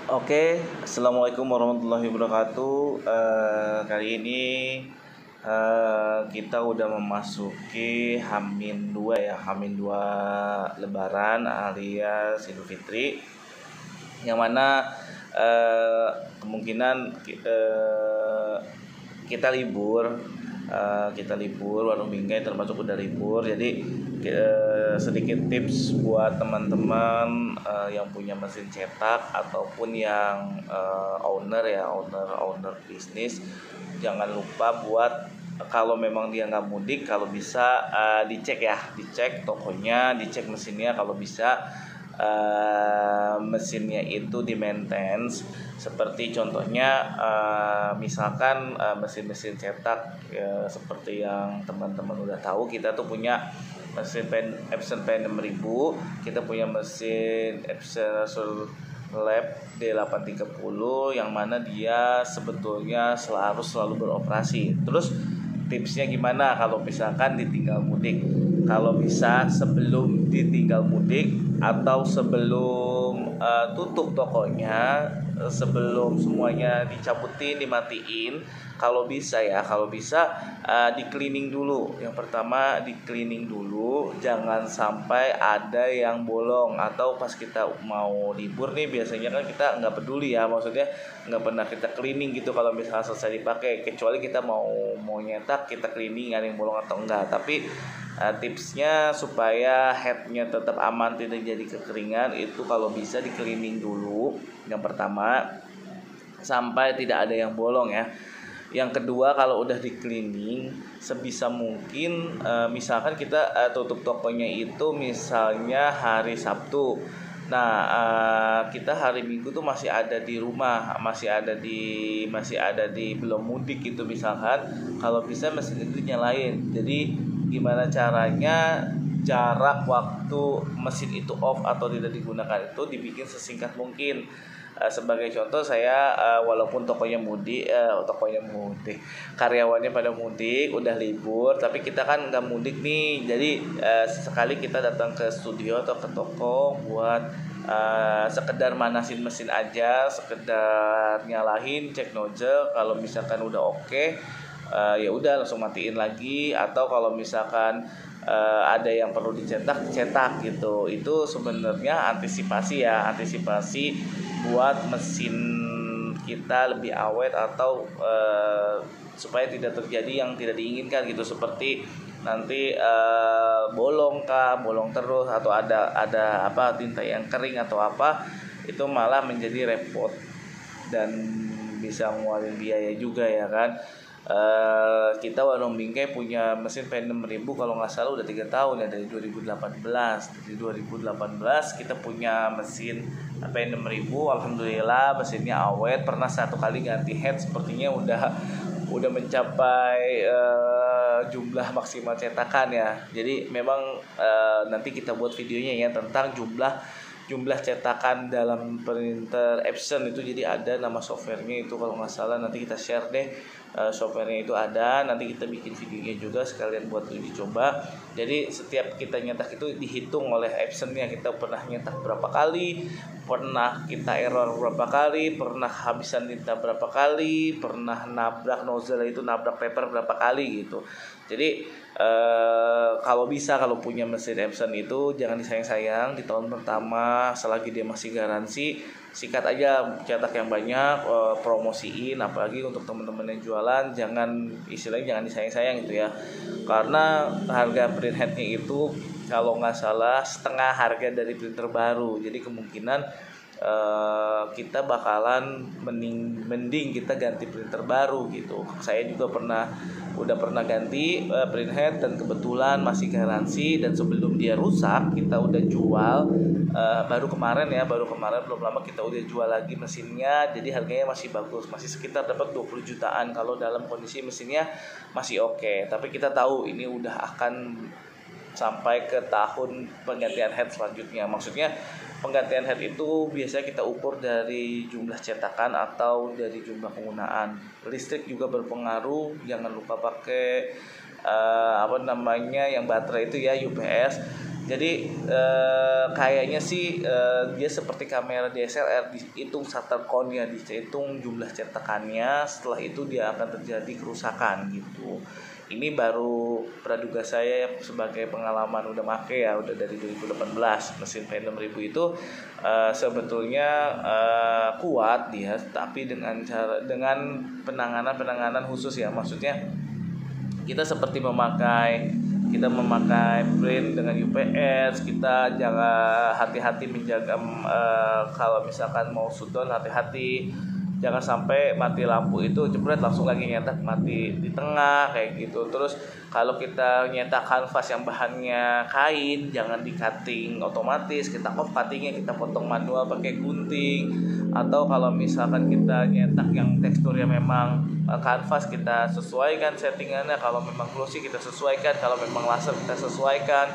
Oke, assalamualaikum warahmatullahi wabarakatuh. Kali ini kita udah memasuki Hamin 2 ya, Hamin 2 Lebaran alias Idul Fitri, yang mana kemungkinan kita libur. Kita libur, warung bingkai termasuk udah libur. Jadi sedikit tips buat teman-teman yang punya mesin cetak ataupun yang owner bisnis, jangan lupa buat, kalau memang dia nggak mudik, kalau bisa dicek tokonya, dicek mesinnya, kalau bisa mesinnya itu di maintenance. Seperti contohnya misalkan mesin-mesin cetak seperti yang teman-teman udah tahu, kita tuh punya mesin Epson P6000, kita punya mesin Epson Lab D830 yang mana dia sebetulnya harus selalu beroperasi. Terus tipsnya gimana kalau misalkan ditinggal mudik? Kalau bisa sebelum ditinggal mudik atau sebelum tutup tokonya, sebelum semuanya dicabutin, dimatiin, kalau bisa di cleaning dulu. Yang pertama di cleaning dulu, jangan sampai ada yang bolong. Atau pas kita mau libur nih, biasanya kan kita nggak peduli ya, maksudnya nggak pernah kita cleaning gitu kalau misalnya selesai dipakai, kecuali kita mau nyetak, kita cleaning ada yang bolong atau enggak. Tapi tipsnya supaya headnya tetap aman, tidak jadi kekeringan, itu kalau bisa di cleaning dulu yang pertama sampai tidak ada yang bolong ya. Yang kedua, kalau udah di cleaning, sebisa mungkin misalkan kita tutup tokonya itu misalnya hari Sabtu. Nah, kita hari Minggu tuh masih ada di rumah, masih ada di belum mudik gitu misalkan. Kalau bisa mesin itu nyalain. Jadi gimana caranya jarak waktu mesin itu off atau tidak digunakan itu dibikin sesingkat mungkin. Sebagai contoh, saya walaupun karyawannya pada mudik, udah libur, tapi kita kan nggak mudik nih. Jadi sekali kita datang ke studio atau ke toko buat sekedar manasin mesin aja, sekedar nyalahin, cek nozzle. Kalau misalkan udah oke, ya udah langsung matiin lagi. Atau kalau misalkan ada yang perlu dicetak gitu, itu sebenarnya antisipasi buat mesin kita lebih awet, atau supaya tidak terjadi yang tidak diinginkan gitu, seperti nanti bolong terus, atau ada tinta yang kering atau apa, itu malah menjadi repot dan bisa ngeluarin biaya juga ya kan. Kita warung bingkai punya mesin P6000 kalau nggak salah udah 3 tahun ya, dari 2018. Di 2018 kita punya mesin P6000, alhamdulillah mesinnya awet. Pernah satu kali ganti head, sepertinya udah mencapai jumlah maksimal cetakan ya. Jadi memang nanti kita buat videonya ya tentang jumlah cetakan dalam printer Epson itu. Jadi ada nama softwarenya itu, kalau nggak salah nanti kita share deh, softwarenya itu ada, nanti kita bikin videonya juga sekalian buat uji coba. Jadi setiap kita nyetak itu dihitung oleh Epsonnya, kita pernah nyetak berapa kali, pernah kita error berapa kali, pernah habisan tinta berapa kali, pernah nabrak nozzle itu, nabrak paper berapa kali gitu. Jadi kalau punya mesin Epson itu jangan disayang-sayang. Di tahun pertama selagi dia masih garansi, sikat aja, cetak yang banyak, promosiin. Apalagi untuk teman-teman yang jualan, jangan disayang-sayang gitu ya, karena harga print headnya itu kalau nggak salah setengah harga dari printer baru. Jadi kemungkinan kita bakalan mending kita ganti printer baru gitu. Saya juga udah pernah ganti print head dan kebetulan masih garansi, dan sebelum dia rusak kita udah jual. Baru kemarin belum lama kita udah jual lagi mesinnya. Jadi harganya masih bagus, masih sekitar dapat 20 jutaan kalau dalam kondisi mesinnya masih oke. Tapi kita tahu ini udah akan sampai ke tahun penggantian head selanjutnya. Maksudnya penggantian head itu biasanya kita ukur dari jumlah cetakan atau dari jumlah penggunaan. Listrik juga berpengaruh, jangan lupa pakai yang baterai itu ya, UPS. Jadi kayaknya sih dia seperti kamera DSLR, dihitung shutter count-nya, dihitung jumlah cetakannya, setelah itu dia akan terjadi kerusakan gitu. Ini baru praduga saya sebagai pengalaman udah make ya, udah dari 2018 mesin P6000 itu sebetulnya kuat dia, tapi dengan penanganan khusus ya, maksudnya kita seperti kita memakai print dengan UPS, kita jangan hati-hati menjaga kalau misalkan mau shutdown, hati-hati jangan sampai mati lampu itu jebret langsung lagi nyetak mati di tengah kayak gitu. Terus kalau kita nyetak kanvas yang bahannya kain, jangan di cutting otomatis, kita off cuttingnya, kita potong manual pakai gunting. Atau kalau misalkan kita nyetak yang teksturnya memang kanvas, kita sesuaikan settingannya, kalau memang glossy kita sesuaikan, kalau memang laser kita sesuaikan.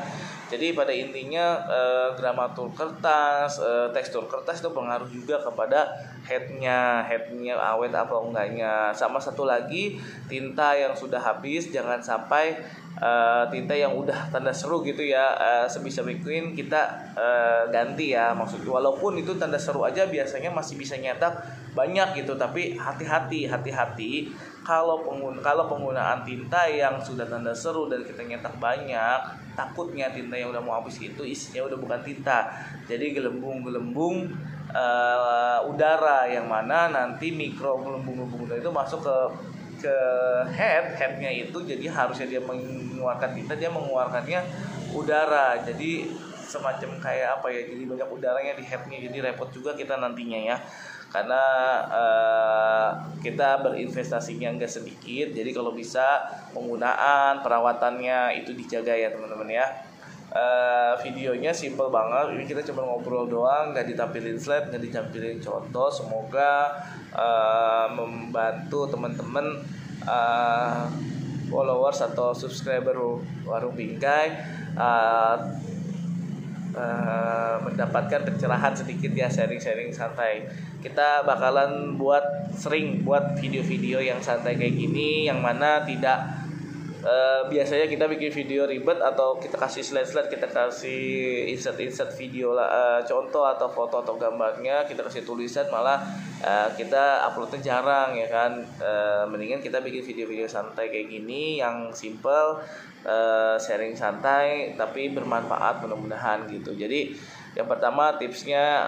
Jadi pada intinya gramatur kertas, tekstur kertas itu pengaruh juga kepada headnya awet apa enggaknya. Sama satu lagi, tinta yang sudah habis jangan sampai tinta yang udah tanda seru gitu ya, sebisa mungkin kita ganti ya. Maksudnya walaupun itu tanda seru aja biasanya masih bisa nyetak banyak gitu, tapi hati-hati kalau penggunaan tinta yang sudah tanda seru dan kita nyetak banyak, takutnya tinta yang udah mau habis itu isinya udah bukan tinta, jadi gelembung udara, yang mana nanti mikro gelembung itu masuk ke headnya itu, jadi harusnya dia mengeluarkan tinta, dia mengeluarkannya udara, jadi semacam kayak apa ya, jadi banyak udaranya di headnya, jadi repot juga kita nantinya ya, karena kita berinvestasinya enggak sedikit. Jadi kalau bisa penggunaan perawatannya itu dijaga ya teman-teman ya. Videonya simple banget, ini kita cuma ngobrol doang, nggak ditampilin slide, nggak ditampilin contoh. Semoga membantu teman-teman followers atau subscriber Warung Bingkai mendapatkan pencerahan sedikit ya, sharing santai. Kita bakalan sering buat video-video yang santai kayak gini, yang mana tidak biasanya kita bikin video ribet atau kita kasih slide-slide, kita kasih insert video lah, contoh atau foto atau gambarnya, kita kasih tulisan, malah kita uploadnya jarang ya kan. Mendingan kita bikin video-video santai kayak gini yang simple, sharing santai tapi bermanfaat mudah-mudahan gitu. Jadi yang pertama tipsnya,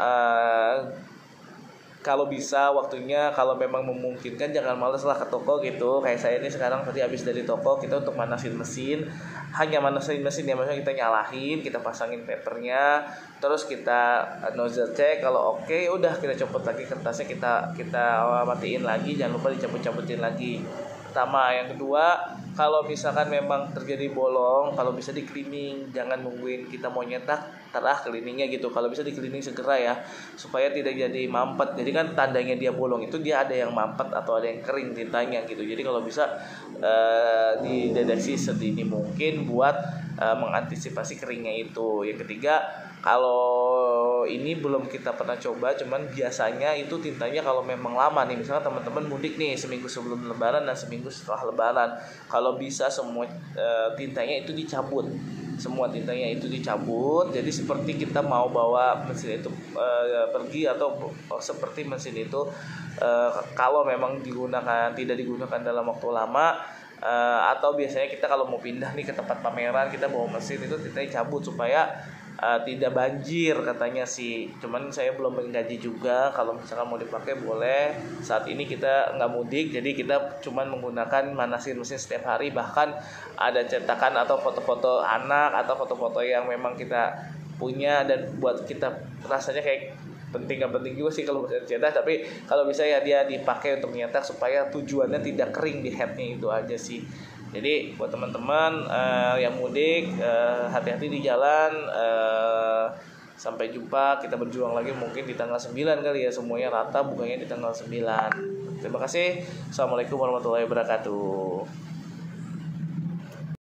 kalau bisa waktunya, kalau memang memungkinkan jangan males lah ke toko gitu. Kayak saya ini sekarang tadi habis dari toko, kita untuk manasin mesin, hanya manasin mesin ya, maksudnya kita nyalain, kita pasangin papernya, terus kita nozzle cek, kalau oke, udah kita copot lagi kertasnya, kita matiin lagi, jangan lupa dicabut-cabutin lagi. Pertama, yang kedua, kalau misalkan memang terjadi bolong, kalau bisa di cleaning, jangan nungguin kita mau nyetak cleaningnya gitu. Kalau bisa di cleaning segera ya, supaya tidak jadi mampet. Jadi kan tandanya dia bolong itu dia ada yang mampet atau ada yang kering tintanya gitu. Jadi kalau bisa dideteksi sedini mungkin buat mengantisipasi keringnya itu. Yang ketiga, kalau ini belum kita pernah coba, cuman biasanya itu tintanya kalau memang lama nih, misalnya teman-teman mudik nih seminggu sebelum lebaran dan seminggu setelah lebaran, kalau bisa semua tintanya itu dicabut. Jadi seperti kita mau bawa mesin itu pergi, atau seperti mesin itu kalau memang tidak digunakan dalam waktu lama, atau biasanya kita kalau mau pindah nih ke tempat pameran, kita bawa mesin itu tintanya cabut supaya tidak banjir katanya sih. Cuman saya belum menggaji juga, kalau misalkan mau dipakai boleh. Saat ini kita nggak mudik, jadi kita cuman menggunakan manasin mesin setiap hari. Bahkan ada cetakan atau foto-foto anak atau foto-foto yang memang kita punya dan buat kita rasanya kayak penting, gak penting juga sih kalau bisa cetak, tapi kalau bisa ya dia dipakai untuk menyetak supaya tujuannya tidak kering di headnya, itu aja sih. Jadi buat teman-teman yang mudik, hati-hati di jalan. Sampai jumpa, kita berjuang lagi mungkin di tanggal 9 kali ya, semuanya rata bukanya di tanggal 9. Terima kasih. Assalamualaikum warahmatullahi wabarakatuh.